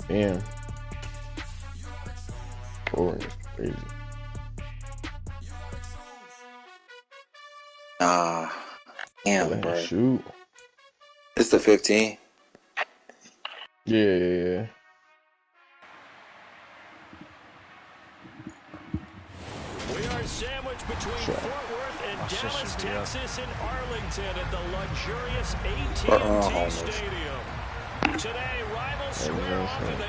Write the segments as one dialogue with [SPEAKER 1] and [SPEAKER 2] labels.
[SPEAKER 1] Damn. Boy, crazy.
[SPEAKER 2] Damn, bro.
[SPEAKER 1] Shoot.
[SPEAKER 2] It's the 15.
[SPEAKER 1] Yeah.
[SPEAKER 3] We are sandwiched between Fort Worth and Dallas, Texas, and Arlington at the luxurious AT&T Stadium. Today, rivals square off in the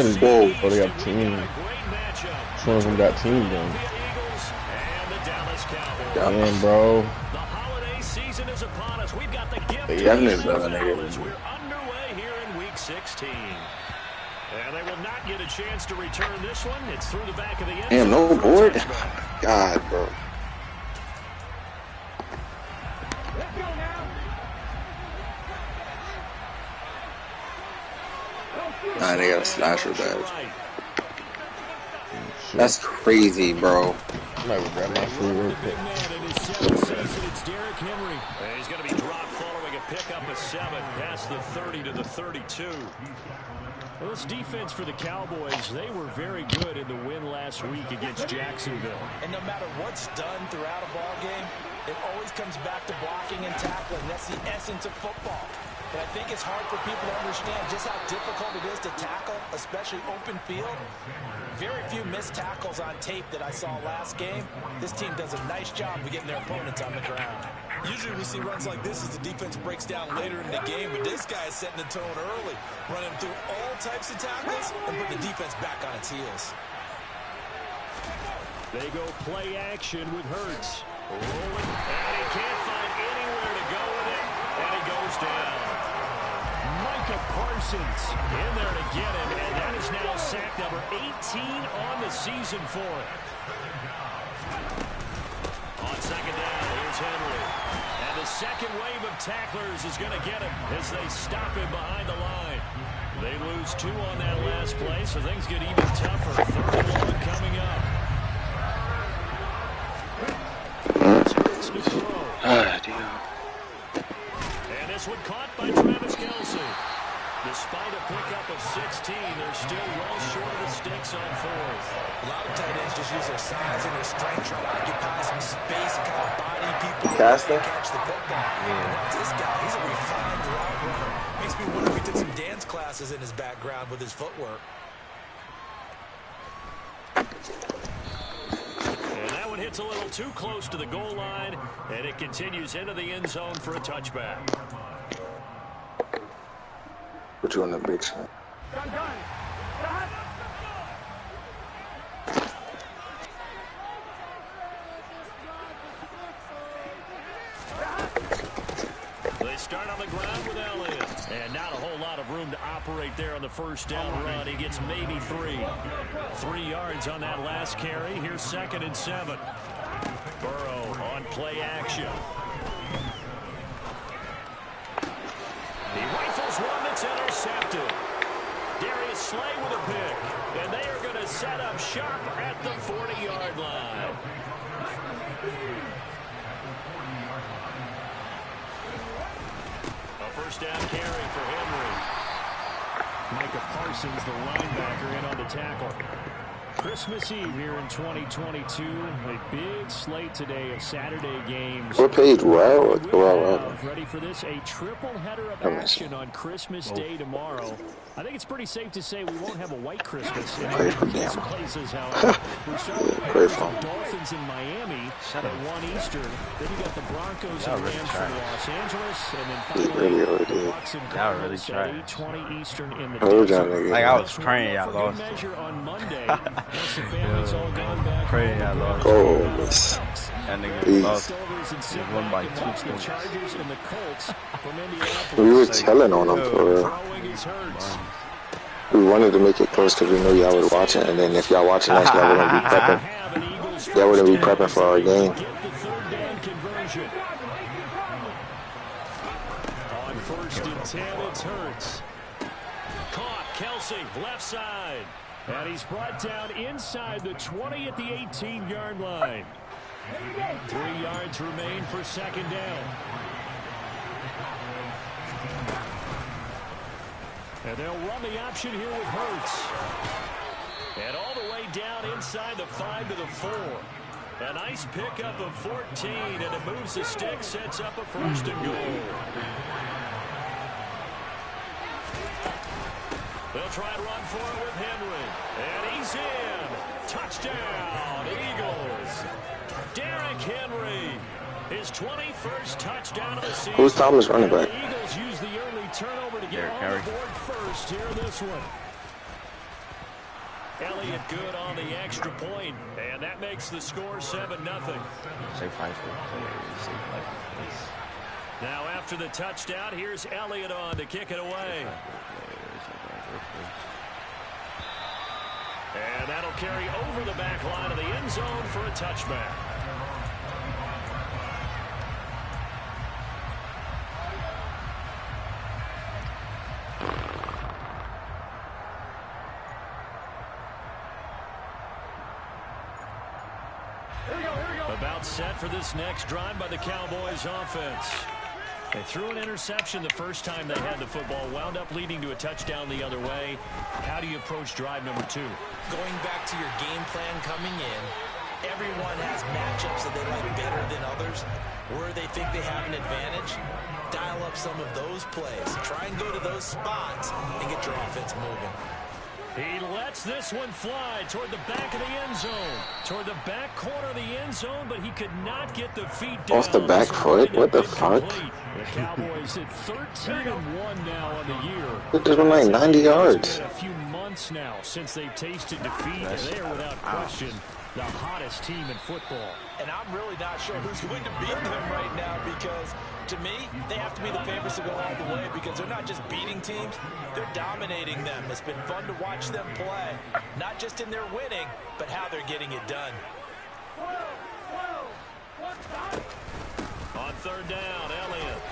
[SPEAKER 3] NFC East,
[SPEAKER 1] they got
[SPEAKER 3] and
[SPEAKER 1] team.
[SPEAKER 3] we got a great matchup.
[SPEAKER 1] One of them got team then.
[SPEAKER 3] Eagles and the Dallas Cowboys.
[SPEAKER 1] Damn, bro.
[SPEAKER 3] The holiday season is upon us. We've got the gift
[SPEAKER 2] As
[SPEAKER 3] we're underway here in Week 16. And they will not get a chance to return this one. It's through the back of the end zone.
[SPEAKER 2] Damn, no board. God, bro. Nah, they got a slasher badge. That's crazy, bro.
[SPEAKER 1] I might grab my food real quick.
[SPEAKER 3] He's going to be dropped following a pickup of 7 past the 30 to the 32. Well, this defense for the Cowboys, they were very good in the win last week against Jacksonville.
[SPEAKER 4] And no matter what's done throughout a ball game, it always comes back to blocking and tackling. That's the essence of football. But I think it's hard for people to understand just how difficult it is to tackle, especially open field. Very few missed tackles on tape that I saw last game. This team does a nice job of getting their opponents on the ground.
[SPEAKER 5] Usually we see runs like this as the defense breaks down later in the game, but this guy is setting the tone early, running through all types of tackles and putting the defense back on its heels.
[SPEAKER 3] They go play action with Hurts. Rolling, and he can't find anywhere to go with it, and he goes down. Micah Parsons in there to get him, and that is now sack number 18 on the season for him. On second down, here's Henry. And the second wave of tacklers is going to get him as they stop him behind the line. They lose 2 on that last play, so things get even tougher. 3rd and long coming up. And this one caught by Travis Kelce. Despite a pickup of 16, they're still well short of the sticks on 4th.
[SPEAKER 4] A lot of tight ends just use their size and their strength, try to occupy some space and kind of body people and catch the football. This guy, he's a refined route runner. Makes me wonder if he took some dance classes in his background with his footwork.
[SPEAKER 3] And that one hits a little too close to the goal line, and it continues into the end zone for a touchback.
[SPEAKER 2] Put you on the big shot.
[SPEAKER 3] They start on the ground with Elliott. And not a whole lot of room to operate there on the first down run. He gets maybe 3. 3 yards on that last carry. Here's 2nd and 7. Burrow on play action. He rifles one that's intercepted. Darius Slay with a pick. And they are going to set up shop at the 40-yard line. A first down carry for Henry. Micah Parsons, the linebacker, in on the tackle. Christmas Eve here in 2022. A big slate today of Saturday games.
[SPEAKER 2] What page? Well,
[SPEAKER 3] ready for this, a triple header of action on Christmas Day tomorrow. I think it's pretty safe to say we won't have a white Christmas in these places, however. We start with the Dolphins in Miami at 1 Eastern. Then you got the Broncos and Rams from Los Angeles. And then finally, the Bucs and Cardinals at 8:20 Eastern in the desert.
[SPEAKER 6] Like, I was praying y'all lost.
[SPEAKER 3] Measure on Monday. Once the family's all gone back.
[SPEAKER 6] Praying y'all lost.
[SPEAKER 2] Oh,
[SPEAKER 6] that nigga lost. Won by 2 points.
[SPEAKER 2] We were telling on them for real. We wanted to make it close because we knew y'all was watching, and then if y'all watching us, y'all wouldn't be prepping. Y'all wouldn't be prepping for our game.
[SPEAKER 3] On 1st and 10, it's Hurts. Caught, Kelce, left side. And he's brought down inside the 20 at the 18-yard line. 3 yards remain for 2nd down. And they'll run the option here with Hurts. And all the way down inside the 5 to the 4. A nice pickup of 14, and it moves the stick, sets up a 1st and goal. They'll try and run for it with Henry. And he's in. Touchdown, Eagles. Derrick Henry. His 21st touchdown of the season.
[SPEAKER 2] Who's Thomas running back?
[SPEAKER 3] The Eagles use the early turnover to get on the board first here in this one. Elliott good on the extra point, and that makes the score 7-0. Now after the touchdown, here's Elliott on to kick it away. And that'll carry over the back line of the end zone for a touchback. About set for this next drive by the Cowboys offense. They threw an interception the first time they had the football, wound up leading to a touchdown the other way. How do you approach drive number 2?
[SPEAKER 4] Going back to your game plan coming in, everyone has matchups that they like better than others. Where they think they have an advantage, dial up some of those plays. Try and go to those spots and get your offense moving.
[SPEAKER 3] He lets this one fly toward the back of the end zone. Toward the back corner of the end zone, but he could not get the feet down.
[SPEAKER 2] Off the back foot? What the fuck?
[SPEAKER 3] The Cowboys at 13-1 now on the year.
[SPEAKER 2] It just went like 90 yards.
[SPEAKER 3] It's been a few months now since they've tasted defeat. They are without question the hottest team in football.
[SPEAKER 4] And I'm really not sure who's going to beat them right now because, to me, they have to be the favorites to go all the way because they're not just beating teams, they're dominating them. It's been fun to watch them play, not just in their winning, but how they're getting it done.
[SPEAKER 3] On 3rd down, Elliott.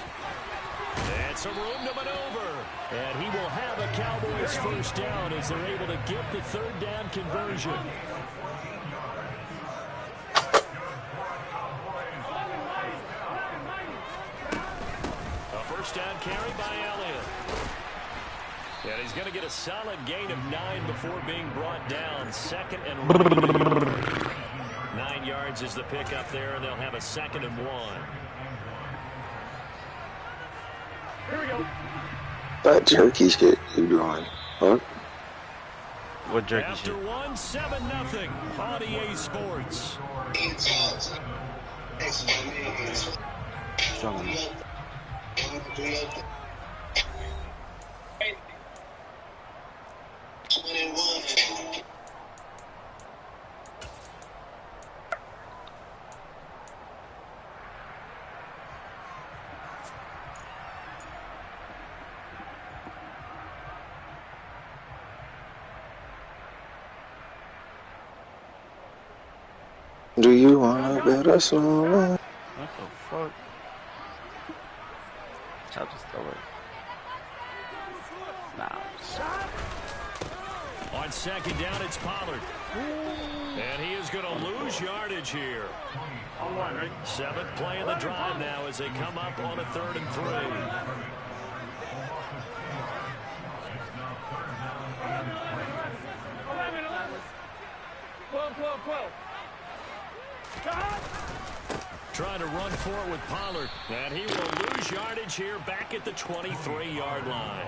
[SPEAKER 3] And some room to maneuver. And he will have a Cowboys 1st down as they're able to get the 3rd down conversion. First down carry by Elliott. And he's going to get a solid gain of 9 before being brought down. 2nd and 9 yards is the pickup there, and they'll have a 2nd and 1. Here we go.
[SPEAKER 2] That jerky shit you doing? What?
[SPEAKER 6] What jerky
[SPEAKER 3] After
[SPEAKER 6] shit?
[SPEAKER 3] 1, 7-0 on EA Sports.
[SPEAKER 6] Strong.
[SPEAKER 2] Do you wanna bet a slow?
[SPEAKER 6] What the fuck? I'll just throw it. Nah.
[SPEAKER 3] On 2nd down, it's Pollard. And he is going to lose yardage here. 7th play of the drive now as they come up on a 3rd and 3. Trying to run for it with Pollard. And he will lose yardage here back at the 23-yard line.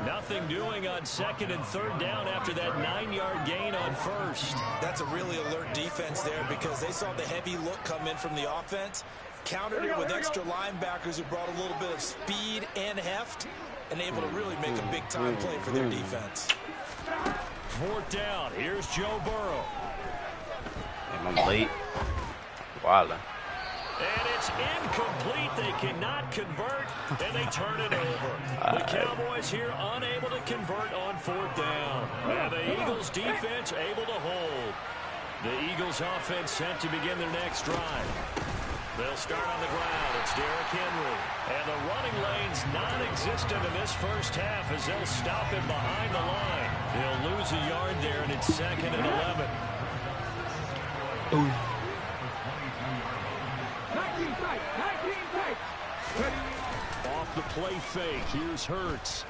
[SPEAKER 3] Nothing doing on 2nd and 3rd down after that 9-yard gain on 1st.
[SPEAKER 4] That's a really alert defense there because they saw the heavy look come in from the offense, countered it with extra linebackers who brought a little bit of speed and heft, and able to really make a big-time play for their defense.
[SPEAKER 3] 4th down. Here's Joe Burrow.
[SPEAKER 6] And I'm late. Wow.
[SPEAKER 3] And it's incomplete. They cannot convert, and they turn it over. The Cowboys here unable to convert on 4th down. And the Eagles defense able to hold. The Eagles offense set to begin their next drive. They'll start on the ground. It's Derrick Henry. And the running lane's non-existent in this first half as they'll stop him behind the line. They'll lose a yard there, and it's 2nd and 11.
[SPEAKER 6] Ooh.
[SPEAKER 3] Off the play fake. Here's Hurts.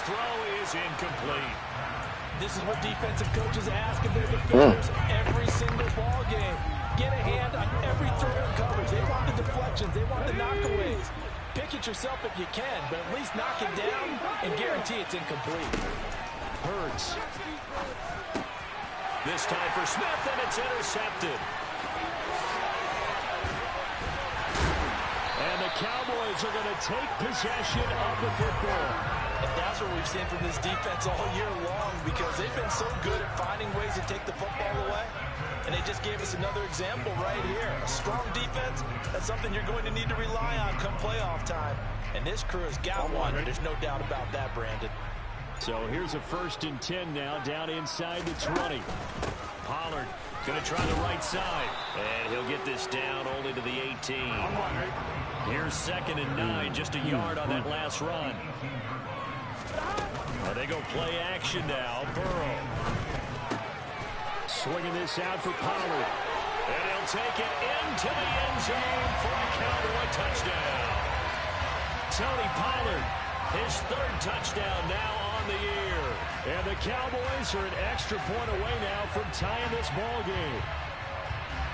[SPEAKER 3] throw is incomplete.
[SPEAKER 4] This is what defensive coaches ask of their defenders every single ball game. Get a hand on every throw and coverage. They want the deflections. They want the knockaways. Pick it yourself if you can, but at least knock it down and guarantee it's incomplete.
[SPEAKER 3] Hurts. This time for Smith, and it's intercepted. And the Cowboys are going to take possession of the football.
[SPEAKER 4] And that's what we've seen from this defense all year long, because they've been so good at finding ways to take the football away. And they just gave us another example right here. A strong defense, that's something you're going to need to rely on come playoff time. And this crew has got one. There's no doubt about that, Brandon.
[SPEAKER 3] So here's a 1st and 10 now, down inside the 20. Pollard going to try the right side. And he'll get this down only to the 18. Here's 2nd and 9, just a yard on that last run. They go play action now. Burrow. Swinging this out for Pollard. And he'll take it into the end zone for a Cowboy touchdown. Tony Pollard, his 3rd touchdown now on the year. And the Cowboys are an extra point away now from tying this ball game.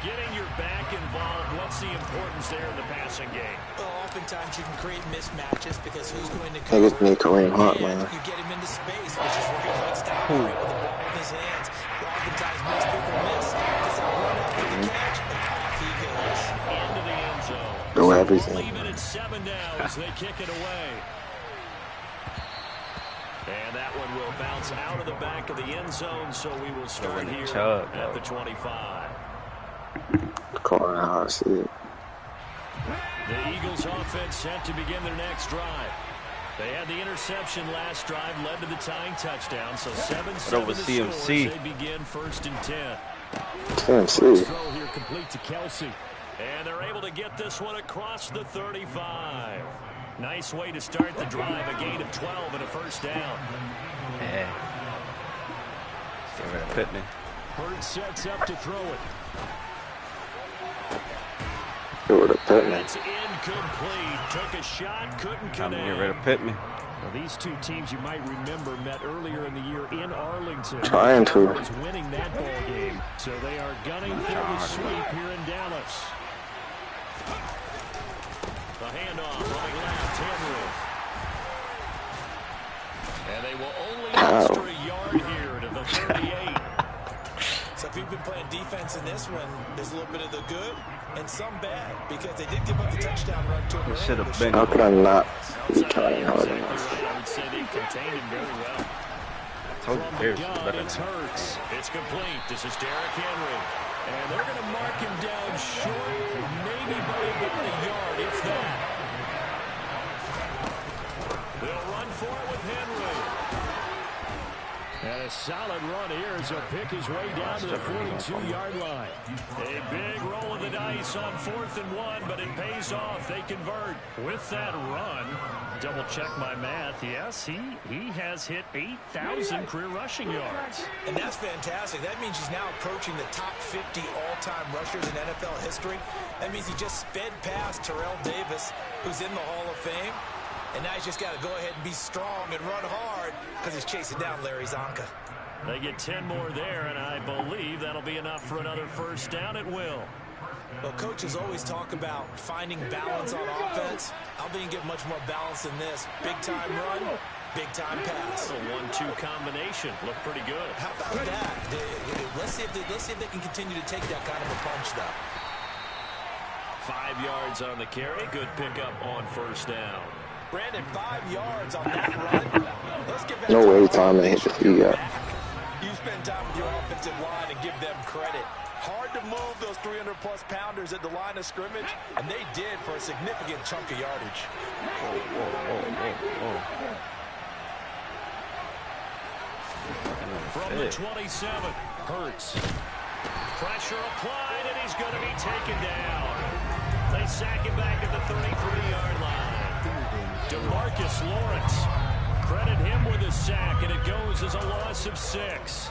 [SPEAKER 3] Getting your back involved, what's the importance there in the passing game?
[SPEAKER 4] Well, oftentimes you can create mismatches because who's going to
[SPEAKER 2] I just need Kareem Hunt, man.
[SPEAKER 4] You get him into space, which is where he likes to operate with the ball in his hands. Oftentimes most people miss because they run out for the catch and off he goes.
[SPEAKER 3] Into the end zone.
[SPEAKER 2] Do everything.
[SPEAKER 3] Leave it at 7 now as they kick it away. And that one will bounce out of the back of the end zone, so we will start here at the 25.
[SPEAKER 2] Calling how I see it.
[SPEAKER 3] The Eagles offense set to begin their next drive. They had the interception last drive, led to the tying touchdown, so 7-7 the score as they begin 1st and 10.
[SPEAKER 2] CMC.
[SPEAKER 3] Throw here complete to Kelsey. And they're able to get this one across the 35. Nice way to start the drive, a gain of 12 and a 1st down.
[SPEAKER 6] Yeah. Get rid of Pittman.
[SPEAKER 3] Hurts sets up to throw it. That's incomplete. Took a shot, couldn't connect.
[SPEAKER 6] Get rid of Pittman.
[SPEAKER 3] Well, these two teams you might remember met earlier in the year in Arlington.
[SPEAKER 2] Trying to.
[SPEAKER 3] Was winning that ball game, so they are gunning for the sweep here in Dallas. The handoff running left, Henry. And they will only extra a yard here to the 38.
[SPEAKER 4] So if you've been playing defense in this one, there's a little bit of the good and some bad, because they did give up the touchdown run to him.
[SPEAKER 6] Should have been.
[SPEAKER 2] How could I not be trying harder?
[SPEAKER 3] I would say they contained him very well.
[SPEAKER 6] From the gun,
[SPEAKER 3] it's Hurts. It's complete. This is Derrick Henry. And they're going to mark him down short, maybe by about a yard, if that. They'll run for it with Henry. And a solid run here as he'll pick his way down to the 42-yard line. A big roll of the dice on 4th and 1, but it pays off. They convert with that run. Double check my math. Yes, he has hit 8,000 career rushing yards.
[SPEAKER 4] And that's fantastic. That means he's now approaching the top 50 all-time rushers in NFL history. That means he just sped past Terrell Davis, who's in the Hall of Fame. And now he's just got to go ahead and be strong and run hard because he's chasing down Larry Zonka.
[SPEAKER 3] They get 10 more there, and I believe that'll be enough for another 1st down. It will.
[SPEAKER 4] Well, coaches always talk about finding balance on offense. I don't think you get much more balance than this. Big-time run, big-time pass.
[SPEAKER 3] A 1-2 combination. Look pretty good.
[SPEAKER 4] How about that? Let's see if they can continue to take that kind of a punch, though.
[SPEAKER 3] 5 yards on the carry. Good pickup on 1st down.
[SPEAKER 4] Brandon, 5 yards on that run. Let's get back
[SPEAKER 2] No way time to hit the 3 yard.
[SPEAKER 4] You spend time with your offensive line and give them credit. Hard to move those 300-plus pounders at the line of scrimmage, and they did for a significant chunk of yardage.
[SPEAKER 3] From the 27, Hurts. Pressure applied, and he's going to be taken down. They sack him back at the 33-yard line. DeMarcus Lawrence. Credit him with a sack, and it goes as a loss of 6.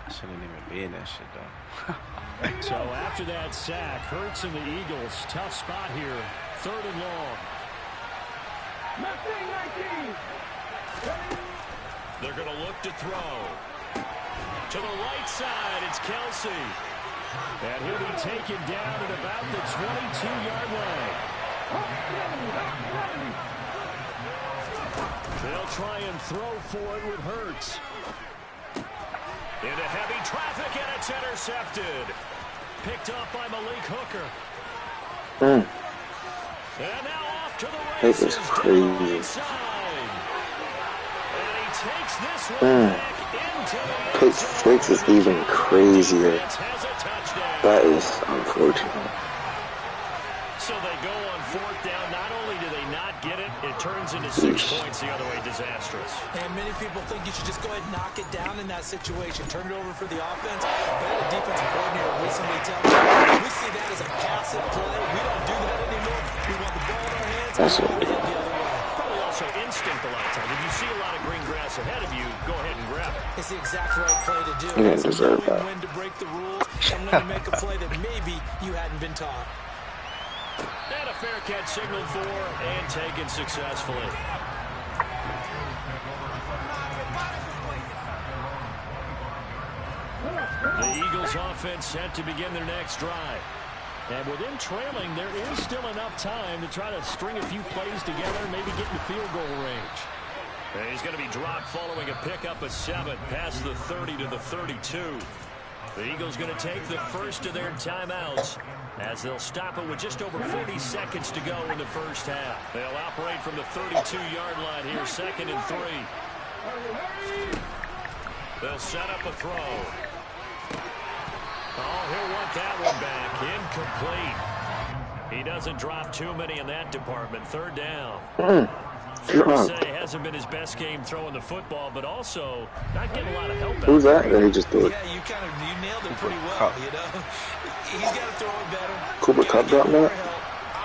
[SPEAKER 6] Shouldn't even be in that shit, though.
[SPEAKER 3] So after that sack, Hurts and the Eagles, tough spot here. 3rd and long. They're going to look to throw. To the right side, it's Kelsey. And he'll be taken down at about the 22-yard line. They'll try and throw for it with Hurts. Into heavy traffic, and it's intercepted. Picked up by Malik Hooker. And now off to the races.
[SPEAKER 2] This is crazy.
[SPEAKER 3] And he takes this one back into the
[SPEAKER 2] Pick 6 is even crazier. That is unfortunate.
[SPEAKER 3] So they go on 4th down. Not only do they not get it, it turns into 6 points the other way. Disastrous.
[SPEAKER 4] And many people think you should just go ahead and knock it down in that situation. Turn it over for the offense. But the defensive coordinator recently tells me we see that as a passive play. We don't do that anymore. We want the ball in our hands.
[SPEAKER 2] That's
[SPEAKER 4] and
[SPEAKER 2] what
[SPEAKER 4] the other way.
[SPEAKER 3] Probably also instinct a lot of times. If you see a lot of green grass ahead of you, go ahead and grab it.
[SPEAKER 4] It's the exact right play to do.
[SPEAKER 2] You didn't deserve that.
[SPEAKER 4] When to break the rules and when to make a play that maybe you hadn't been taught.
[SPEAKER 3] And a fair catch signaled for and taken successfully. The Eagles offense set to begin their next drive. And with them trailing, there is still enough time to try to string a few plays together, maybe get into field goal range. And he's going to be dropped following a pickup of 7 past the 30 to the 32. The Eagles going to take the first of their timeouts as they'll stop it with just over 40 seconds to go in the first half. They'll operate from the 32-yard line here, 2nd and 3. They'll set up a throw. Oh, he'll want that one back. Incomplete. He doesn't drop too many in that department. 3rd down. Fair to say, hasn't been his best game throwing the football, but also not getting a lot of help.
[SPEAKER 2] Who's that that he just did?
[SPEAKER 4] Yeah, you nailed it pretty well, you know. He's got to throw it better.
[SPEAKER 2] Cooper Kupp dropped that?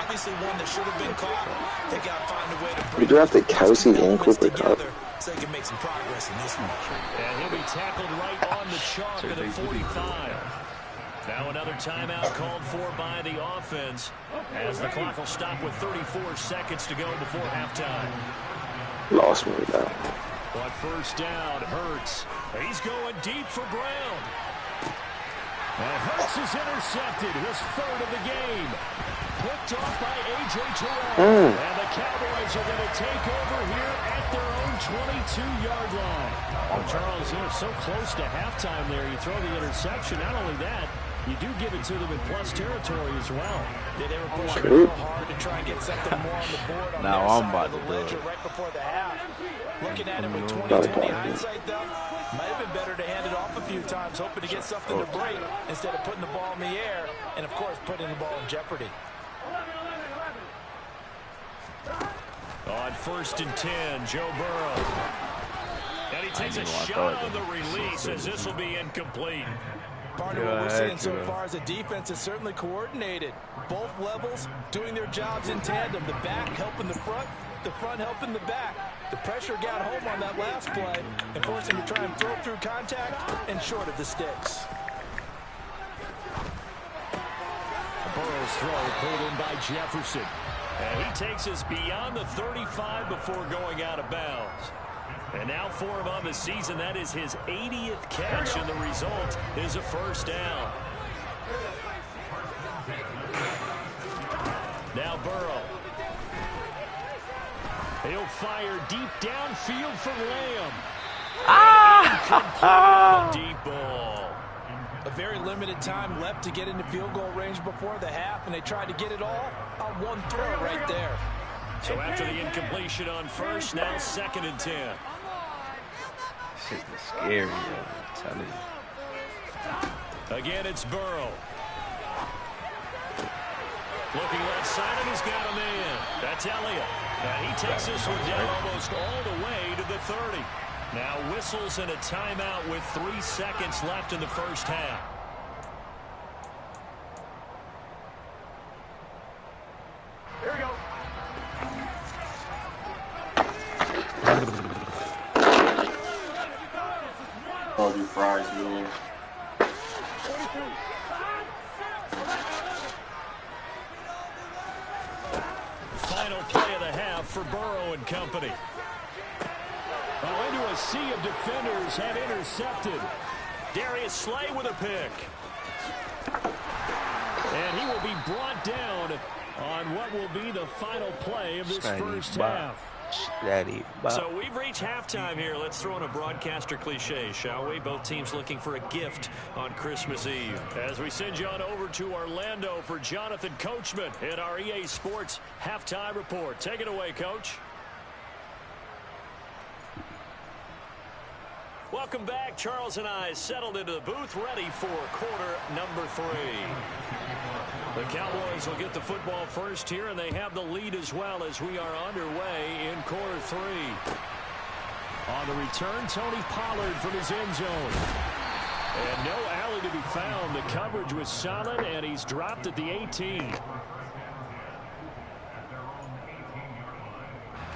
[SPEAKER 4] Obviously one that should have been caught. They got to find a way to bring
[SPEAKER 2] We drafted Kelsey and Cooper Kupp.
[SPEAKER 4] so they can make some progress in this one.
[SPEAKER 3] And he'll be tackled right on the chalk at the 45. Now another timeout called for by the offense as the clock will stop with 34 seconds to go before halftime.
[SPEAKER 2] Lost me with that.
[SPEAKER 3] On 1st down, Hurts. He's going deep for Brown. And Hurts is intercepted, his 3rd of the game. Picked off by A.J. Terrell. And the Cowboys are going to take over here at their own 22-yard line. Oh, Charles, they're so close to halftime there. You throw the interception. Not only that, you do give it to them in plus territory as well.
[SPEAKER 4] Yeah, they were pushing real hard to try and get something more on the board on
[SPEAKER 6] now
[SPEAKER 4] their
[SPEAKER 6] I'm
[SPEAKER 4] side
[SPEAKER 6] about
[SPEAKER 4] of the
[SPEAKER 6] to do
[SPEAKER 4] ledger
[SPEAKER 6] it.
[SPEAKER 4] right before the half. Looking at it with 2020 hindsight, though, might have been better to hand it off a few times, hoping to get something to break instead of putting the ball in the air and, of course, putting the ball in jeopardy.
[SPEAKER 3] On 1st and 10, Joe Burrow. And he takes a shot on the release as this will be incomplete.
[SPEAKER 4] Part of what we're seeing so far as a defense is certainly coordinated. Both levels doing their jobs in tandem. The back helping the front helping the back. The pressure got home on that last play and forced him to try and throw through contact and short of the sticks.
[SPEAKER 3] Burrow's throw pulled in by Jefferson. And he takes us beyond the 35 before going out of bounds. And now for him on the season, that is his 80th catch, and the result is a 1st down. Now Burrow. He'll fire deep downfield for Lamb. Deep ball.
[SPEAKER 4] A very limited time left to get into field goal range before the half, and they tried to get it all on one throw right there.
[SPEAKER 3] So after the incompletion on 1st, now 2nd and 10.
[SPEAKER 6] Shit is scary, yo. I'm telling you.
[SPEAKER 3] Again, it's Burrow. Looking left side, and he's got a man. That's Elliott. And he takes this one down almost all the way to the 30. Now whistles and a timeout with 3 seconds left in the first half. Here we go.
[SPEAKER 1] Oh, you fries, man.
[SPEAKER 3] Final play of the half for Burrow and company. Well, into a sea of defenders have intercepted. Darius Slay with a pick. And he will be brought down on what will be the final play of this first half.
[SPEAKER 7] So we've reached halftime here. Let's throw in a broadcaster cliche, shall we? Both teams looking for a gift on Christmas Eve.
[SPEAKER 3] As we send you on over to Orlando for Jonathan Coachman in our EA Sports Halftime Report. Take it away, Coach.
[SPEAKER 7] Welcome back. Charles and I settled into the booth, ready for quarter number 3.
[SPEAKER 3] The Cowboys will get the football first here, and they have the lead as well as we are underway in quarter 3. On the return, Tony Pollard from his end zone. And no alley to be found. The coverage was solid, and he's dropped at the 18.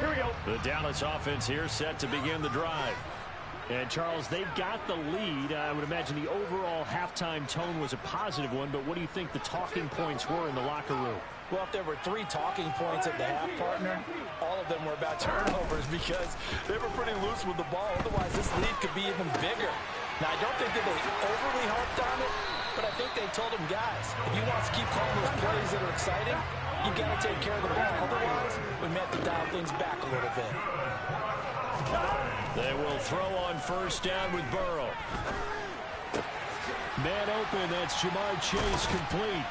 [SPEAKER 3] Here we go. The Dallas offense here set to begin the drive. And, Charles, they've got the lead. I would imagine the overall halftime tone was a positive one, but what do you think the talking points were in the locker room?
[SPEAKER 4] Well, if there were 3 talking points at the half, partner, all of them were about turnovers because they were pretty loose with the ball. Otherwise, this lead could be even bigger. Now, I don't think that they overly harped on it, but I think they told them, guys, if you want to keep calling those plays that are exciting, you got to take care of the ball. Otherwise, we may have to dial things back a little bit.
[SPEAKER 3] They will throw on first down with Burrow. Man open, that's Jamar Chase complete.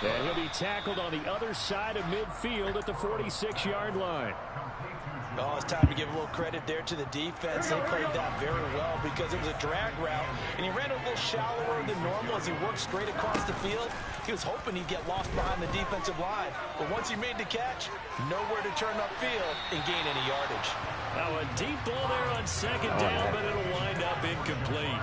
[SPEAKER 3] And he'll be tackled on the other side of midfield at the 46-yard line.
[SPEAKER 4] Oh, it's time to give a little credit there to the defense. They played that very well because it was a drag route, and he ran a little shallower than normal as he worked straight across the field. He was hoping he'd get lost behind the defensive line, but once he made the catch, nowhere to turn upfield and gain any yardage.
[SPEAKER 3] Now a deep ball there on second down, but it'll wind up incomplete.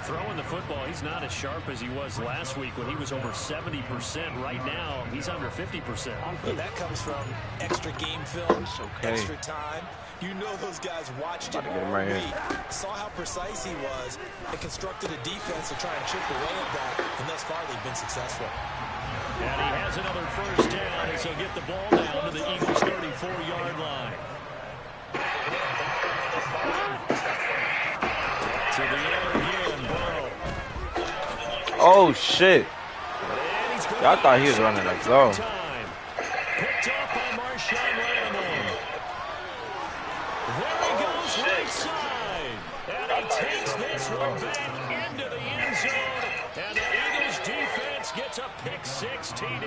[SPEAKER 3] Throwing the football, he's not as sharp as he was last week when he was over 70%. Right now, he's under 50%.
[SPEAKER 4] That comes from extra game film, extra time. You know those guys watched it all week, saw how precise he was, and constructed a defense to try and chip away at that, and thus far they've been successful.
[SPEAKER 3] And he has another first down as he'll get the ball down to the Eagles' 34-yard line. To the air again, Burrow.
[SPEAKER 6] Oh, shit. I thought he was running like low.
[SPEAKER 3] Picked up by Marshawn Lattimore. There he goes right side. And he takes this one back into the end zone. And the Eagles defense gets a pick-6 TD.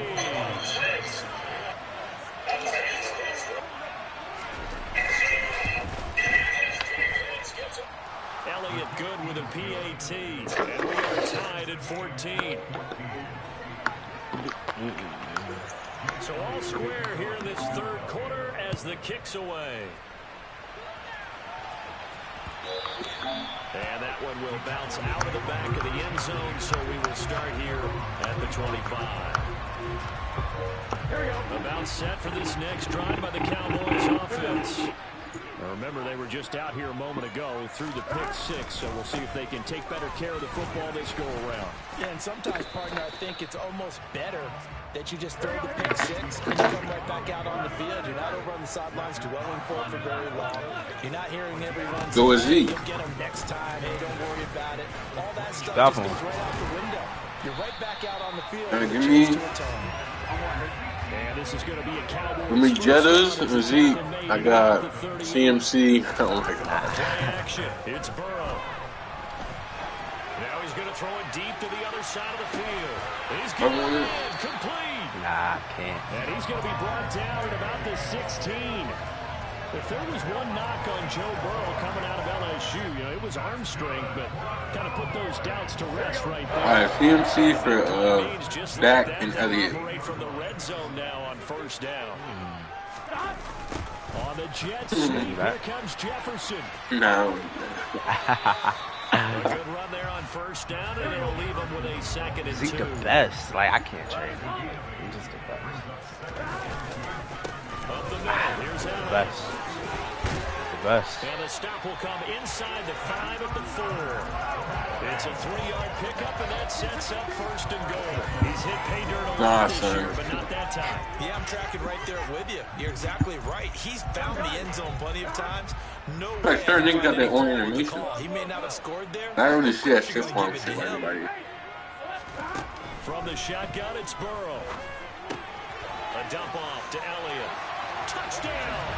[SPEAKER 3] Elliott good with a PAT, and we are tied at 14. So all square here in this third quarter as the kick's away. And that one will bounce out of the back of the end zone, so we will start here at the 25. Here we go. A bounce set for this next drive by the Cowboys offense. Now remember, they were just out here a moment ago through the pick-6, so we'll see if they can take better care of the football this go around.
[SPEAKER 4] Yeah, and sometimes, partner, I think it's almost better that you just throw the pick-6 and you come right back out on the field. You're not over on the sidelines dwelling for it for very long. You're not hearing everyone say, hey, you'll get them next time. Hey, don't worry about it. All that stuff just goes right out the window. You're right back out on the field with a chance to atone.
[SPEAKER 3] And this is going to be a Cowboys.
[SPEAKER 1] How many Jettas or Zeke? I got CMC. Oh my God.
[SPEAKER 3] Action. It's Burrow. Now he's going to throw it deep to the other side of the field. He's going to land complete.
[SPEAKER 6] Nah, I can't.
[SPEAKER 3] And he's going to be brought down at about the 16. If there was one knock on Joe Burrow coming out of LSU, you know, it was arm strength, but kind of put those doubts to rest right there.
[SPEAKER 1] All right, CMC for Dak and Elliott.
[SPEAKER 3] From the red zone now on first down. On the jet sweep, here comes Jefferson.
[SPEAKER 1] No.
[SPEAKER 3] A good run there on first down, and it'll leave him with a second and 2.
[SPEAKER 6] He's the best. Like, I can't trade him. He's just the best.
[SPEAKER 3] Up the middle, here's
[SPEAKER 6] the best. best.
[SPEAKER 3] And the stop will come inside the 5 at the 4. It's a 3-yard pickup, and that sets up 1st and goal. He's hit pay dirt a lot this year, but not that time.
[SPEAKER 5] Yeah, I'm tracking right there with you. You're exactly right. He's found the end zone plenty of times. No way.
[SPEAKER 1] Certain niggas got their own animation.
[SPEAKER 5] He may not have scored there.
[SPEAKER 1] I really see that shit from everybody.
[SPEAKER 3] From the shotgun, it's Burrow. A dump off to Elliott. Touchdown!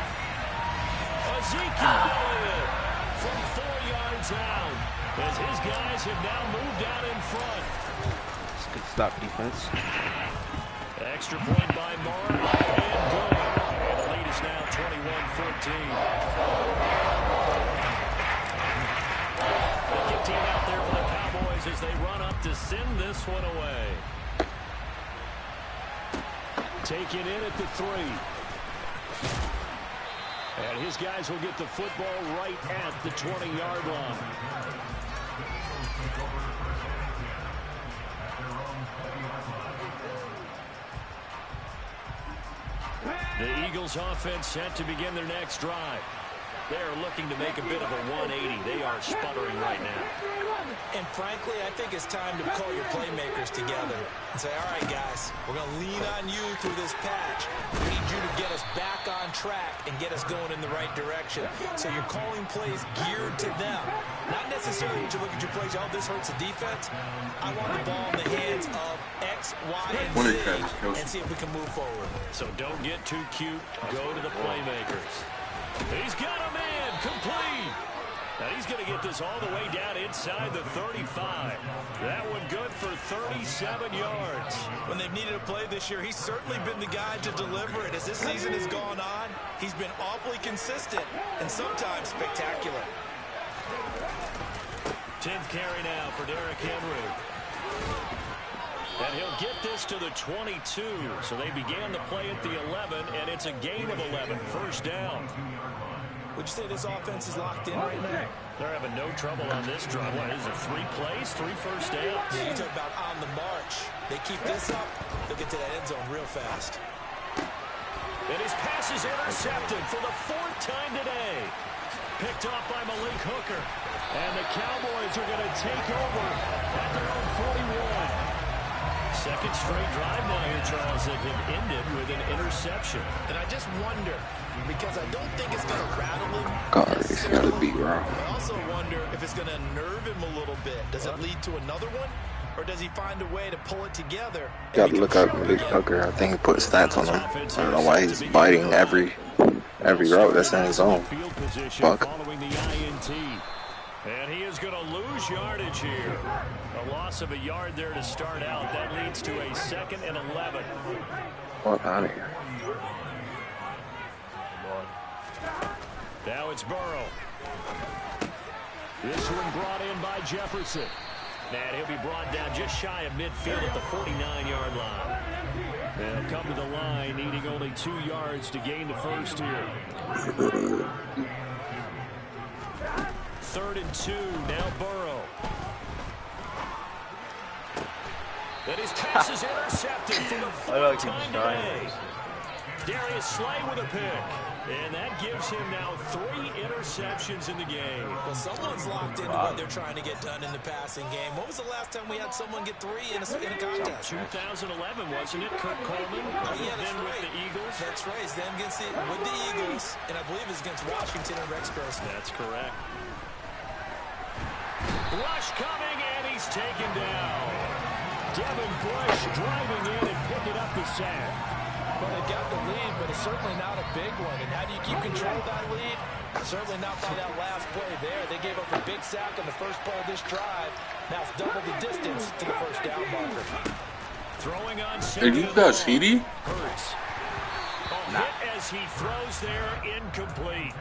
[SPEAKER 3] Ezekiel Elliott from 4 yards out. As his guys have now moved out in front.
[SPEAKER 6] It's good stop defense.
[SPEAKER 3] Extra point by Moore. And good. And the lead is now 21-14. The kick team out there for the Cowboys as they run up to send this one away. Taken in at the 3. And his guys will get the football right at the 20-yard line. The Eagles offense set to begin their next drive. They're looking to make a bit of a 180. They are sputtering right now.
[SPEAKER 5] And frankly, I think it's time to call your playmakers together and say, all right, guys, we're going to lean on you through this patch. We need you to get us back on track and get us going in the right direction. So you're calling plays geared to them. Not necessarily to look at your plays, oh, this hurts the defense. I want the ball in the hands of X, Y, and Z and see if we can move forward.
[SPEAKER 3] So don't get too cute. Go to the playmakers. He's got a man complete. Now he's going to get this all the way down inside the 35. That one good for 37 yards.
[SPEAKER 5] When they've needed a play this year, he's certainly been the guy to deliver it. As this season has gone on, he's been awfully consistent and sometimes spectacular.
[SPEAKER 3] 10th carry now for Derrick Henry. And he'll get this to the 22. So they began the play at the 11, and it's a gain of 11. 1st down.
[SPEAKER 5] Would you say this offense is locked in right now?
[SPEAKER 3] They're having no trouble on this drive. What is it, 3 plays, 3 first downs?
[SPEAKER 5] Yeah, you talk about on the march. They keep this up, they'll get to that end zone real fast.
[SPEAKER 3] And his pass is intercepted for the 4th time today. Picked off by Malik Hooker. And the Cowboys are going to take over at their own 41. 2nd straight drive now here, Charles, that have ended with an interception.
[SPEAKER 5] And I just wonder, because I don't think it's going to rattle him.
[SPEAKER 2] God, it's got to be wrong.
[SPEAKER 5] I also wonder if it's going to nerve him a little bit. Does it lead to another one? Or does he find a way to pull it together?
[SPEAKER 2] You got to look up Malik Hooker. I think he put stats on him. I don't know why he's biting every route that's in his zone. Fuck.
[SPEAKER 3] And he is going to lose yardage here. A loss of a yard there to start out. That leads to a 2nd and 11.
[SPEAKER 2] Fuck out of here.
[SPEAKER 3] Now it's Burrow. This one brought in by Jefferson. And he'll be brought down just shy of midfield at the 49-yard line. They'll come to the line, needing only 2 yards to gain the 1st here. 3rd and 2, now Burrow. And his pass is intercepted for the 4th time today. Darius Slay with a pick. And that gives him now 3 interceptions in the game.
[SPEAKER 5] Well, someone's locked into what they're trying to get done in the passing game. When was the last time we had someone get 3 in a contest?
[SPEAKER 3] 2011, wasn't it? Kurt Coleman.
[SPEAKER 5] Oh, yeah, that's
[SPEAKER 3] then
[SPEAKER 5] right.
[SPEAKER 3] With the Eagles.
[SPEAKER 5] That's right. It's them against with the Eagles, and I believe it's against Washington and Rex Grossman.
[SPEAKER 3] That's correct. Rush coming, and he's taken down. Devin Bush driving in and picking up the sack.
[SPEAKER 4] Well, they got the lead, but it's certainly not a big one. And how do you keep control of that lead? Certainly not by that last play there. They gave up a big sack on the first play of this drive. Now it's double the distance to the 1st down marker.
[SPEAKER 3] Throwing on
[SPEAKER 1] Did you got CD?
[SPEAKER 3] Hurts. Hit as he throws there, incomplete.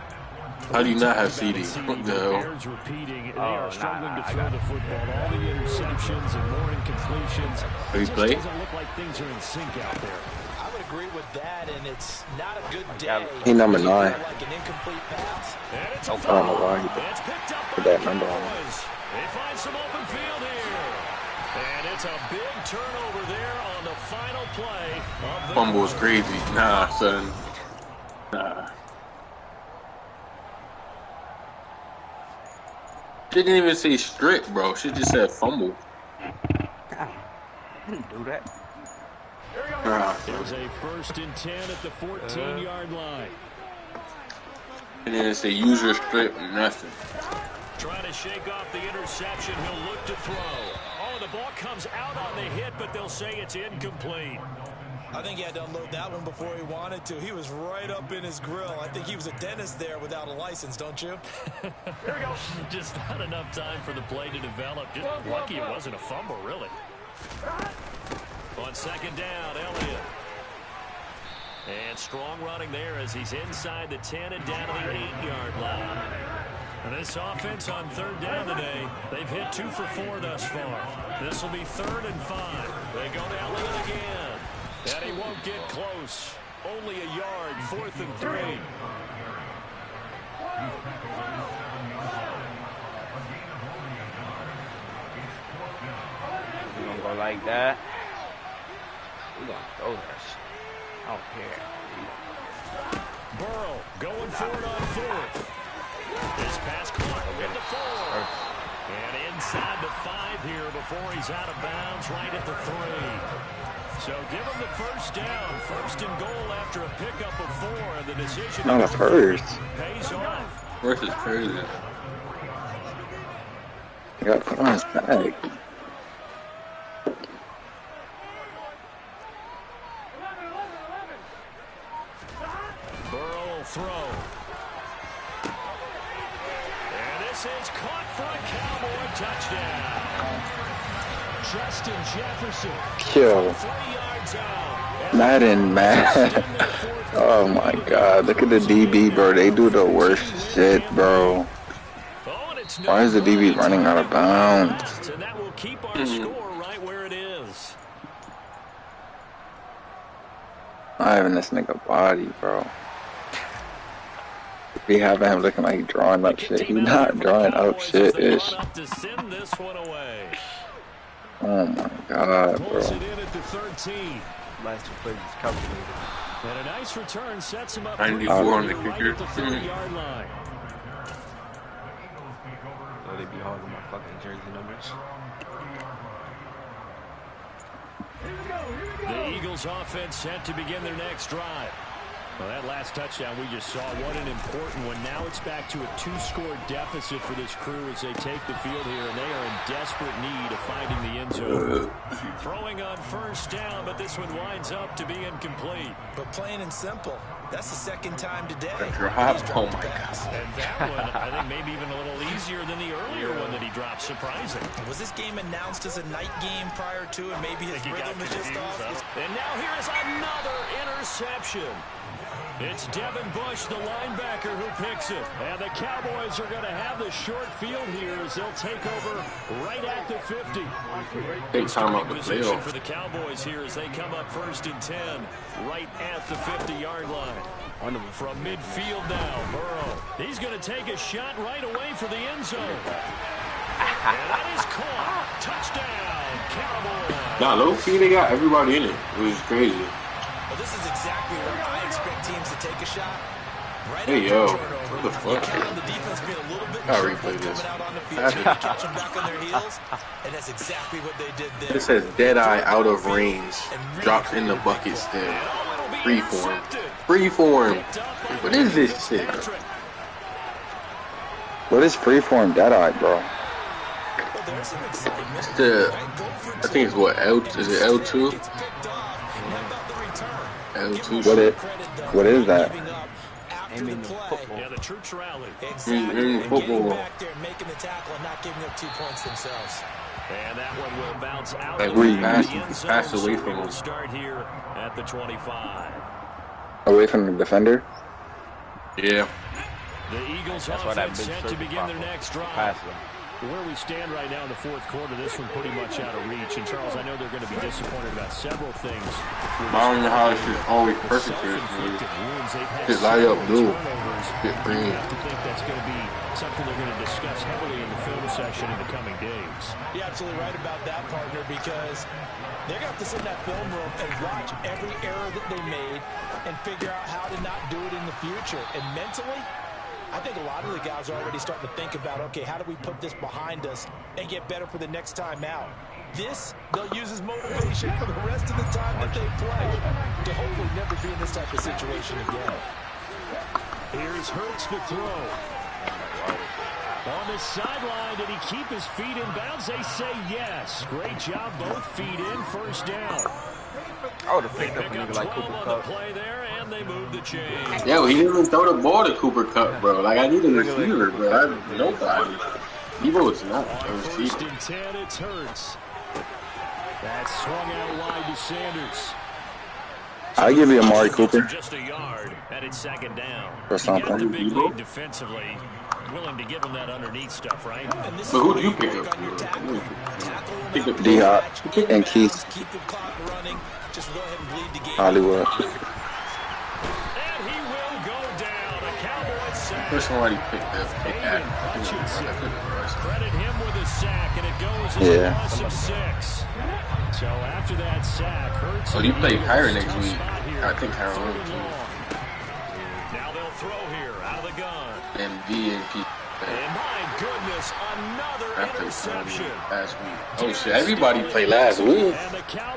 [SPEAKER 1] How do you not have CD? What the hell?
[SPEAKER 3] Bears repeating, they are struggling to throw the football. All the interceptions and more incompletions.
[SPEAKER 1] Did he play?
[SPEAKER 3] It doesn't look like things are in sync out there.
[SPEAKER 5] I would agree with that, and it's not a good day.
[SPEAKER 2] He number 9.
[SPEAKER 5] Like an incomplete pass.
[SPEAKER 3] And it's
[SPEAKER 2] I don't know why he put that number on him.
[SPEAKER 3] They find some open field here. And it's a big turnover there on the final play of the
[SPEAKER 1] Fumble was crazy. Nah, son. Nah. She didn't even say strip, bro. She just said fumble.
[SPEAKER 6] I didn't do that.
[SPEAKER 3] There's a 1st and 10 at the 14-yard line.
[SPEAKER 1] And then say use your strip, nothing.
[SPEAKER 3] Trying to shake off the interception. He'll look to throw. Oh, the ball comes out on the hit, but they'll say it's incomplete.
[SPEAKER 4] I think he had to unload that one before he wanted to. He was right up in his grill. I think he was a dentist there without a license, don't you?
[SPEAKER 3] Here we go. Just not enough time for the play to develop. Just lucky it wasn't a fumble, really. On 2nd down, Elliott. And strong running there as he's inside the 10 and down to the 8-yard line. And this offense on 3rd down today, they've hit 2 for 4 thus far. This will be 3rd and 5. They go to Elliott again. And he won't get close. Only a yard, 4th and 3.
[SPEAKER 6] We're going to go like that. We're going to throw that shit. I don't care.
[SPEAKER 3] Burrow going for it on 4th. This pass caught at the 4. And inside the 5 here before he's out of bounds right at the 3. So give him the 1st down. 1st and goal after a pickup of 4. And the decision
[SPEAKER 2] Not a first.
[SPEAKER 3] pays off.
[SPEAKER 1] First is crazy.
[SPEAKER 2] He got put on his back.
[SPEAKER 3] Burrow will throw. And this is caught for a Cowboy touchdown. Justin Jefferson.
[SPEAKER 2] Yo. Madden. Oh my god. Look at the DB, bro. They do the worst shit, bro. Why is the DB running out of bounds?
[SPEAKER 3] And that will keep our score right where it is.
[SPEAKER 2] Not even this nigga body, bro. Be having him looking like he drawing up shit. He not drawing up shit, ish. Oh my god, bro.
[SPEAKER 6] Last 2 plays is calculated.
[SPEAKER 3] And a nice return sets him up
[SPEAKER 1] 94 on the kicker.
[SPEAKER 3] right at the 30-yard line.
[SPEAKER 6] So they be holding my fucking jersey numbers.
[SPEAKER 3] The Eagles offense set to begin their next drive. Well, that last touchdown we just saw, what an important one. Now it's back to a 2-score deficit for this crew as they take the field here, and they are in desperate need of finding the end zone. Throwing on 1st down, but this one winds up to be incomplete.
[SPEAKER 4] But plain and simple, that's the 2nd time today.
[SPEAKER 1] Oh my god.
[SPEAKER 3] And that one, I think maybe even a little easier than the earlier one that he dropped. Surprising.
[SPEAKER 4] Was this game announced as a night game prior to, and maybe his rhythm is just off?
[SPEAKER 3] And now here is another interception. It's Devin Bush, the linebacker, who picks it. And the Cowboys are going to have the short field here as they'll take over right at the 50.
[SPEAKER 1] Big time out the
[SPEAKER 3] Position
[SPEAKER 1] field.
[SPEAKER 3] for the Cowboys here as they come up 1st and 10 right at the 50-yard line. From midfield now, Burrow. He's going to take a shot right away for the end zone. And that is caught. Touchdown, Cowboys.
[SPEAKER 1] Nah, low-key, they got everybody in it. It was crazy.
[SPEAKER 4] Well, this is exactly where I expect teams to take a shot. Right
[SPEAKER 1] Hey,
[SPEAKER 4] after
[SPEAKER 1] yo.
[SPEAKER 4] turnover.
[SPEAKER 1] What the fuck?
[SPEAKER 4] You count on the defense being a little bit
[SPEAKER 1] Gotta
[SPEAKER 4] careful
[SPEAKER 1] replay this.
[SPEAKER 4] coming out on the field, trying to catch them back on their heels, and that's exactly what they did there.
[SPEAKER 1] It says Deadeye out of range. Drops in the bucket still. Freeform. Freeform. What is this shit?
[SPEAKER 2] What is freeform Deadeye, bro?
[SPEAKER 4] Well, there's some excitement.
[SPEAKER 1] It's the, I think it's what, is it L2?
[SPEAKER 4] Gets picked off. How about the return?
[SPEAKER 1] L2.
[SPEAKER 2] What is that?
[SPEAKER 4] After the play.
[SPEAKER 3] Yeah, the troops rally.
[SPEAKER 4] Exactly. And
[SPEAKER 1] Football.
[SPEAKER 4] getting back there and making the tackle and not giving up 2 points themselves.
[SPEAKER 3] And that one will bounce out.
[SPEAKER 1] Like
[SPEAKER 3] of
[SPEAKER 1] we
[SPEAKER 3] the
[SPEAKER 1] passed
[SPEAKER 3] end zone.
[SPEAKER 1] away
[SPEAKER 3] So
[SPEAKER 1] from
[SPEAKER 3] we'll
[SPEAKER 1] him.
[SPEAKER 3] start here at the 25.
[SPEAKER 2] Away from the defender?
[SPEAKER 1] Yeah.
[SPEAKER 3] The Eagles
[SPEAKER 6] That's why that
[SPEAKER 3] offense
[SPEAKER 6] big
[SPEAKER 3] set to
[SPEAKER 6] circle
[SPEAKER 3] begin their
[SPEAKER 6] pop-up.
[SPEAKER 3] next drive.
[SPEAKER 6] Pass them.
[SPEAKER 3] Where we stand right now in the 4th quarter, this one pretty much out of reach. And Charles, I know they're going to be disappointed about several things.
[SPEAKER 1] I don't know how this is always perfect here. Just light up blue. Get green.
[SPEAKER 3] I have to think that's going to be something they're going to discuss heavily in the film session in the coming days.
[SPEAKER 4] You're absolutely right about that, partner, because they're going to have to sit in that film room and watch every error that they made and figure out how to not do it in the future. And mentally, I think a lot of the guys are already starting to think about, okay, how do we put this behind us and get better for the next time out? This, they'll use as motivation for the rest of the time that they play to hopefully never be in this type of situation again.
[SPEAKER 3] Here's Hurts to throw. On the sideline, did he keep his feet in bounds? They say yes. Great job, both feet in, first down.
[SPEAKER 6] I would have picked up a nigga like Cooper Kupp.
[SPEAKER 3] Play there, and they move the chain.
[SPEAKER 1] Yo, he didn't even throw the ball to Cooper Kupp, bro. Like, I need a receiver, bro. Nobody. Debo is not a receiver.
[SPEAKER 3] First and 10, it's Hurts. That's swung out wide to Sanders.
[SPEAKER 2] I give you Amari Cooper.
[SPEAKER 3] Just a yard, and it's second down.
[SPEAKER 2] Or something.
[SPEAKER 3] The big lead defensively. Willing to give him that underneath stuff, right?
[SPEAKER 1] But who do you pick up? Pick up
[SPEAKER 2] D-Hop and Keith. Hollywood.
[SPEAKER 3] And he will go down. A Cowboy sack.
[SPEAKER 1] First one already picked up.
[SPEAKER 3] Credit him with a sack, and it goes as a loss of 6. So after that sack, Hurts.
[SPEAKER 1] So you play Kyron next week. I think Kyron will too.
[SPEAKER 3] Now they'll throw here out of the gun.
[SPEAKER 1] And V and P.
[SPEAKER 3] And my goodness, another interception.
[SPEAKER 1] Last week. Oh shit! Everybody played last week.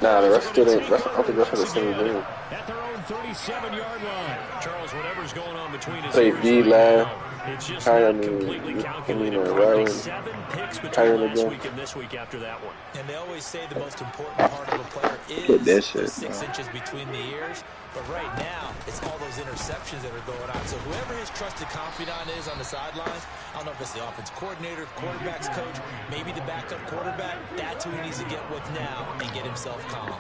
[SPEAKER 2] Nah, the rest didn't. I think the rest of the same game.
[SPEAKER 3] At their own 37-yard line. Charles, whatever's going on between his
[SPEAKER 2] Play V last.
[SPEAKER 3] it's just
[SPEAKER 2] Kyron
[SPEAKER 3] not completely calculated.
[SPEAKER 2] Ryan.
[SPEAKER 3] 7 picks between
[SPEAKER 2] Kyron
[SPEAKER 3] last
[SPEAKER 2] again.
[SPEAKER 3] week and this week after that one.
[SPEAKER 4] And they always say the most important part of a player
[SPEAKER 2] Get that
[SPEAKER 4] is
[SPEAKER 2] shit,
[SPEAKER 4] the 6 inches between the ears. But right now, it's all those interceptions that are going on. So whoever his trusted confidant is on the sidelines, I don't know if it's the offense coordinator, quarterback's coach, maybe the backup quarterback, that's who he needs to get with now and get himself calm.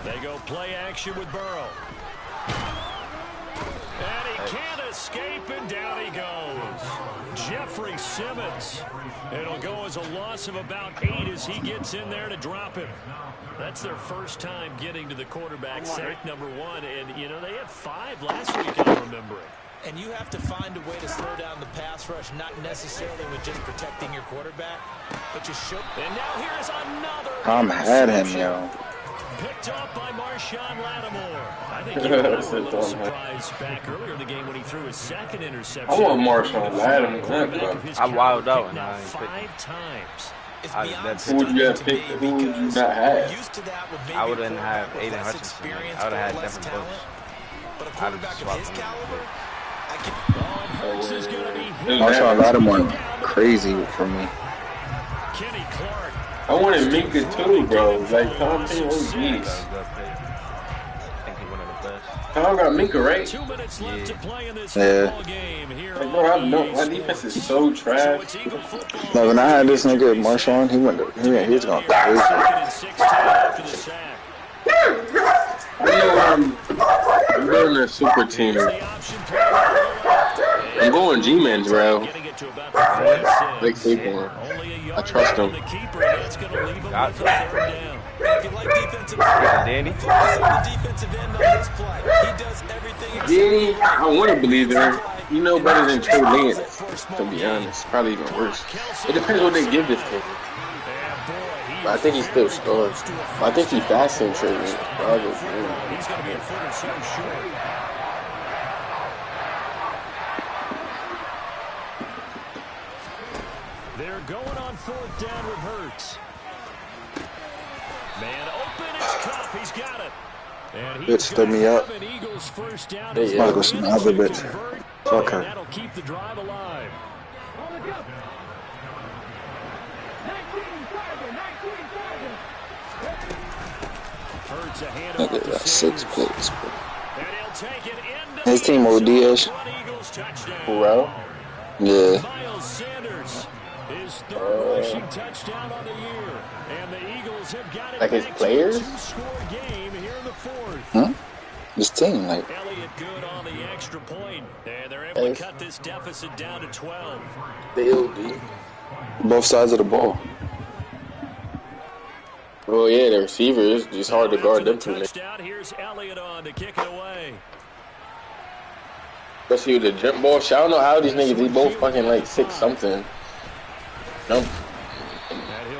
[SPEAKER 3] They go play action with Burrow. And he can't escape, and down he goes. Jeffrey Simmons. It'll go as a loss of about 8 as he gets in there to drop him. That's their first time getting to the quarterback, sack number 1. And, you know, they had 5 last week, I remember it.
[SPEAKER 4] And you have to find a way to slow down the pass rush, not necessarily with just protecting your quarterback, but you should.
[SPEAKER 3] And now here's another.
[SPEAKER 2] Tom had him, yo.
[SPEAKER 3] Picked up by Marshawn Lattimore. I think he was a little surprised back earlier in the game when he threw his second interception.
[SPEAKER 1] I want Marshawn Lattimore.
[SPEAKER 6] I wilded out and I ain't
[SPEAKER 3] 5 times.
[SPEAKER 1] Who would you have picked? Who would you not have?
[SPEAKER 6] I wouldn't have Aiden Hutchinson. I would have had Devin Bush. I'd have just swapped him.
[SPEAKER 2] Marshawn Lattimore, crazy for me.
[SPEAKER 3] Kenny Clark.
[SPEAKER 1] I wanted Minka too, bro. Like, Tom Payne OGs. Tom got Minka, right?
[SPEAKER 3] 2 minutes left to play in this
[SPEAKER 2] Yeah.
[SPEAKER 3] football game here.
[SPEAKER 1] Like, bro, I know my defense is so trash.
[SPEAKER 2] Like, when I had this nigga Marshawn, he was going crazy.
[SPEAKER 1] I'm going to super team. I'm going G-Men's, bro. Like Saquon. I trust him.
[SPEAKER 6] Danny?
[SPEAKER 1] Danny, I want to believe in him. You know better than Trey Lance, to be honest. Probably even worse. It depends what they give this kid. But I think he's still strong. I think he's faster than Trey Lance.
[SPEAKER 3] He's going to be a foot or so short. They're going on 4th down with Hurts. Man open, it's Cup. He's got it. And
[SPEAKER 2] It stood me up.
[SPEAKER 3] Eagles first down.
[SPEAKER 2] Yeah. Might go some other bits. Okay.
[SPEAKER 3] That'll keep the drive alive. Hurts a handoff
[SPEAKER 2] Nigga
[SPEAKER 3] to
[SPEAKER 2] got 6
[SPEAKER 3] Sanders.
[SPEAKER 2] plays.
[SPEAKER 3] And he'll take it into
[SPEAKER 2] His team
[SPEAKER 3] the end
[SPEAKER 2] OD-ish.
[SPEAKER 3] zone. Eagles touchdown.
[SPEAKER 1] Well,
[SPEAKER 2] Yeah.
[SPEAKER 3] Miles Sanders, his 3rd rushing touchdown on the year. And the Eagles have got it
[SPEAKER 1] like his
[SPEAKER 3] back
[SPEAKER 1] players?
[SPEAKER 3] to a 2-score game here in the 4th.
[SPEAKER 2] Hmm? This team, like,
[SPEAKER 3] Elliott good on the extra point. And they're able to cut this deficit down to 12.
[SPEAKER 1] the OD.
[SPEAKER 2] both sides of the ball.
[SPEAKER 1] Oh yeah, the receivers. It's hard to guard them two.
[SPEAKER 3] Touchdown. Here's Elliott on to kick it away.
[SPEAKER 1] Especially with the jump ball. I don't know how these niggas, they both fucking like 6 something. Jump.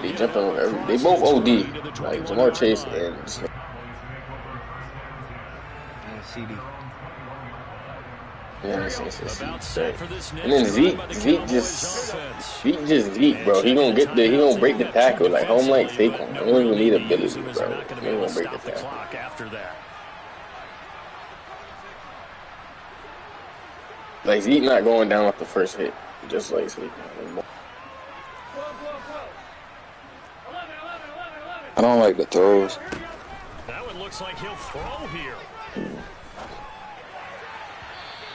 [SPEAKER 1] They jumping over every. They both OD. Like Jamar Chase and.
[SPEAKER 6] CD.
[SPEAKER 1] Yeah, it's and then Zeke just Zeke, bro. He gonna break the tackle like home like Saquon. He don't even need ability, bro. He ain't gonna break the tackle. Like Zeke not going down with the first hit, just like Saquon.
[SPEAKER 2] I don't like the throws.
[SPEAKER 3] That one looks like he'll throw here.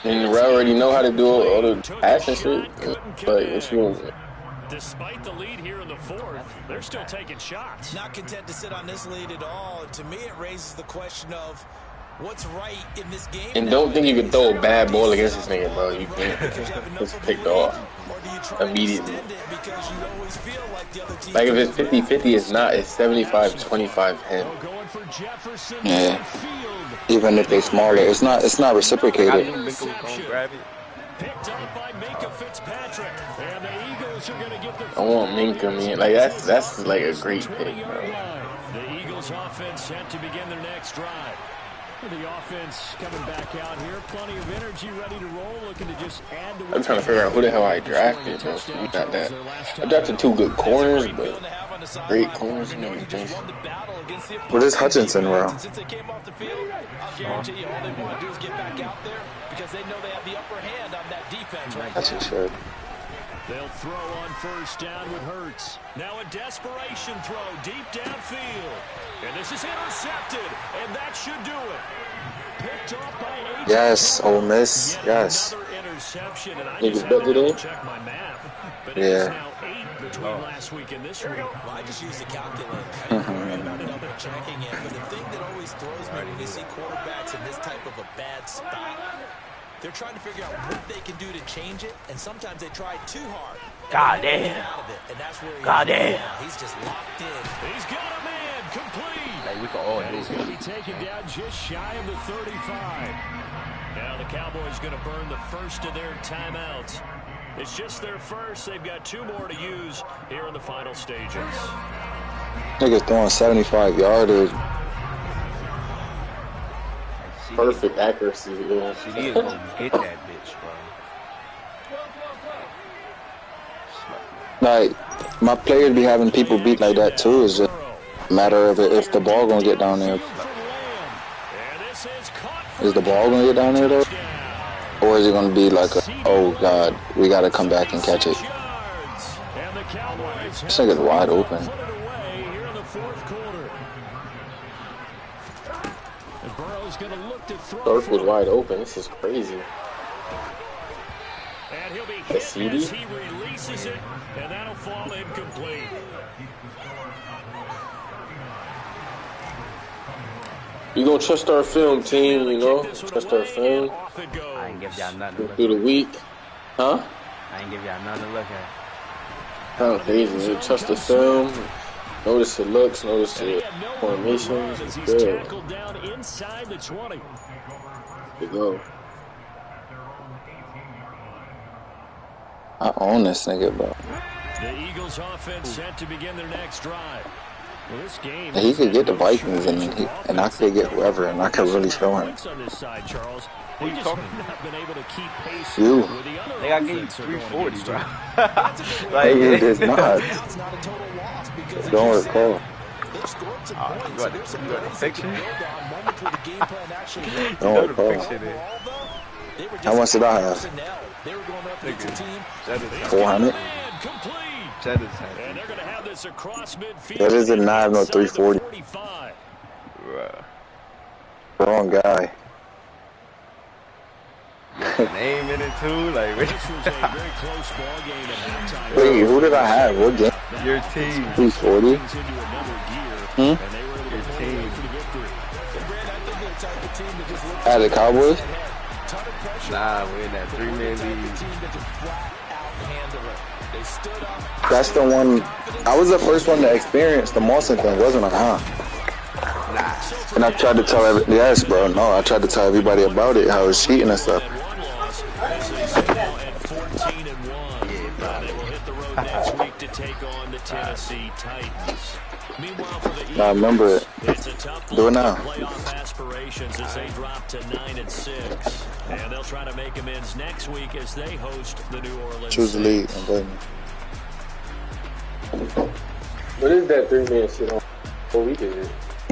[SPEAKER 1] And we already know how to do all the passing shit. Like, what you want?
[SPEAKER 3] Despite the lead here in the fourth, they're still taking shots.
[SPEAKER 4] Not content to sit on this lead at all. To me, it raises the question of what's right in this game.
[SPEAKER 1] And don't think you can throw a bad ball against this nigga, bro. You can't. It's picked off immediately. Like if it's 50-50, it's not. It's 75-25 him.
[SPEAKER 2] Yeah. Even if they smaller, it's not reciprocated.
[SPEAKER 6] Pickle gonna grab it.
[SPEAKER 1] I want Minka, man. Like that's like a great pick, bro.
[SPEAKER 3] The Eagles offense set to begin their next drive. The offense coming back out here, plenty of energy, ready to roll, looking to just add to.
[SPEAKER 1] I'm trying to figure out who the hell I drafted, bro. You got that. I drafted 2 good corners, but great corners and everything.
[SPEAKER 2] What is Hutchinson, bro?
[SPEAKER 4] Since they came off the field, I'll guarantee you all they want to do is get back out there because they know they have the upper hand on that defense right
[SPEAKER 2] That's
[SPEAKER 4] now.
[SPEAKER 2] what should.
[SPEAKER 3] They'll throw on first down with Hurts. Now a desperation throw deep downfield. And this is intercepted, and that should do it. Picked off by 8.
[SPEAKER 2] Yes, Ole Miss. Yes.
[SPEAKER 3] Another interception, and I
[SPEAKER 1] Think
[SPEAKER 3] just
[SPEAKER 1] it's better
[SPEAKER 3] had to
[SPEAKER 1] though?
[SPEAKER 3] check my math. But
[SPEAKER 2] Yeah.
[SPEAKER 3] it's now 8 between last week and this week.
[SPEAKER 4] Well, I just use the calculator. I ain't worried about double checking it, but the thing that always throws me when you see quarterbacks in this type of a bad spot, they're trying to figure out what they can do to change it, and sometimes they try too hard.
[SPEAKER 6] God damn.
[SPEAKER 4] And that's where
[SPEAKER 6] God damn.
[SPEAKER 4] He's just locked in.
[SPEAKER 3] He's got a man complete.
[SPEAKER 6] Like we can all
[SPEAKER 3] And
[SPEAKER 6] do
[SPEAKER 3] he's
[SPEAKER 6] it.
[SPEAKER 3] going to be taken down just shy of the 35. Now the Cowboys going to burn the first of their timeouts. It's just their first. They've got 2 more to use here in the final stages.
[SPEAKER 2] Niggas throwing 75 yarders.
[SPEAKER 1] Perfect accuracy. Yeah.
[SPEAKER 6] CD is gonna get that bitch, bro.
[SPEAKER 2] Like, my players be having people beat like that too. It's just a matter of if the ball gonna get down there. Is the ball gonna get down there though? Or is it gonna be like a, oh god, we gotta come back and catch it? This nigga's wide open.
[SPEAKER 1] Earth was wide open. This is crazy.
[SPEAKER 3] And he'll be
[SPEAKER 1] The
[SPEAKER 3] hit
[SPEAKER 1] CD?
[SPEAKER 3] as he releases it, and that'll fall incomplete.
[SPEAKER 1] You gonna trust our film team, you know? Trust our film
[SPEAKER 6] I ain't give y'all nothing to look
[SPEAKER 1] through the
[SPEAKER 6] at.
[SPEAKER 1] week. Huh?
[SPEAKER 6] I ain't give y'all nothing to look at.
[SPEAKER 1] Kind of crazy. You trust the film. Notice the looks. Notice the formations. It's good.
[SPEAKER 3] Tackled down inside the 20.
[SPEAKER 1] Good go.
[SPEAKER 2] I own this nigga, bro.
[SPEAKER 3] The Eagles offense set to begin their next drive. Well, this game
[SPEAKER 2] He could get the Vikings and I could get whoever and I could really show him.
[SPEAKER 3] on this side, Charles.
[SPEAKER 6] Who you talking
[SPEAKER 3] They've not been able to keep pace
[SPEAKER 2] You.
[SPEAKER 3] with the other
[SPEAKER 6] They gotta give you
[SPEAKER 3] offense they're going
[SPEAKER 6] 340, bro.
[SPEAKER 3] against.
[SPEAKER 2] Like,
[SPEAKER 6] Like,
[SPEAKER 2] it is not.
[SPEAKER 4] That's not a total loss because
[SPEAKER 2] Don't recall.
[SPEAKER 4] they've scored some
[SPEAKER 6] you
[SPEAKER 4] points.
[SPEAKER 6] got-
[SPEAKER 4] There's some
[SPEAKER 6] you got the
[SPEAKER 4] plays they
[SPEAKER 6] picture?
[SPEAKER 4] can build on, moments where the game plan actually worked.
[SPEAKER 2] Don't recall.
[SPEAKER 6] Picture there.
[SPEAKER 4] Overall, though, they were just
[SPEAKER 2] How much did I have?
[SPEAKER 4] personnel. They were going up against a team.
[SPEAKER 6] That is
[SPEAKER 2] 400?
[SPEAKER 3] Man, complete.
[SPEAKER 6] that is
[SPEAKER 3] And they're going to have this across midfield.
[SPEAKER 2] That is a 9 no
[SPEAKER 3] inside the
[SPEAKER 2] 340.
[SPEAKER 3] 45.
[SPEAKER 2] Wrong guy.
[SPEAKER 6] name in it too. Like,
[SPEAKER 3] This was a very close ball game at halftime.
[SPEAKER 2] Wait, who did I have? What game?
[SPEAKER 6] your team.
[SPEAKER 2] 340?
[SPEAKER 3] Things into another gear,
[SPEAKER 2] Hmm?
[SPEAKER 3] and they were able to
[SPEAKER 6] Your
[SPEAKER 3] pull
[SPEAKER 6] team.
[SPEAKER 3] away for the victory.
[SPEAKER 2] At the Cowboys?
[SPEAKER 6] Nah, we're in that 3-man league.
[SPEAKER 2] That's the one. I was the first one to experience the Mawson thing, wasn't I? Huh?
[SPEAKER 6] Nah.
[SPEAKER 2] And I tried to tell yes, bro. No, I tried to tell everybody about it, how I was cheating and stuff.
[SPEAKER 3] One loss. This is now at 14-1. They will hit the road next week to take on the Tennessee Titans.
[SPEAKER 7] Meanwhile, for the
[SPEAKER 2] Nah, remember
[SPEAKER 7] Eagles,
[SPEAKER 2] it.
[SPEAKER 7] it's a tough
[SPEAKER 2] Do it
[SPEAKER 7] blow
[SPEAKER 2] now.
[SPEAKER 7] for playoff aspirations as they drop to 9-6. And they'll try to make amends next week as they host the New Orleans
[SPEAKER 2] Choose the lead
[SPEAKER 7] Saints.
[SPEAKER 2] and blame me.
[SPEAKER 1] What is that 3-man shit on? What we did?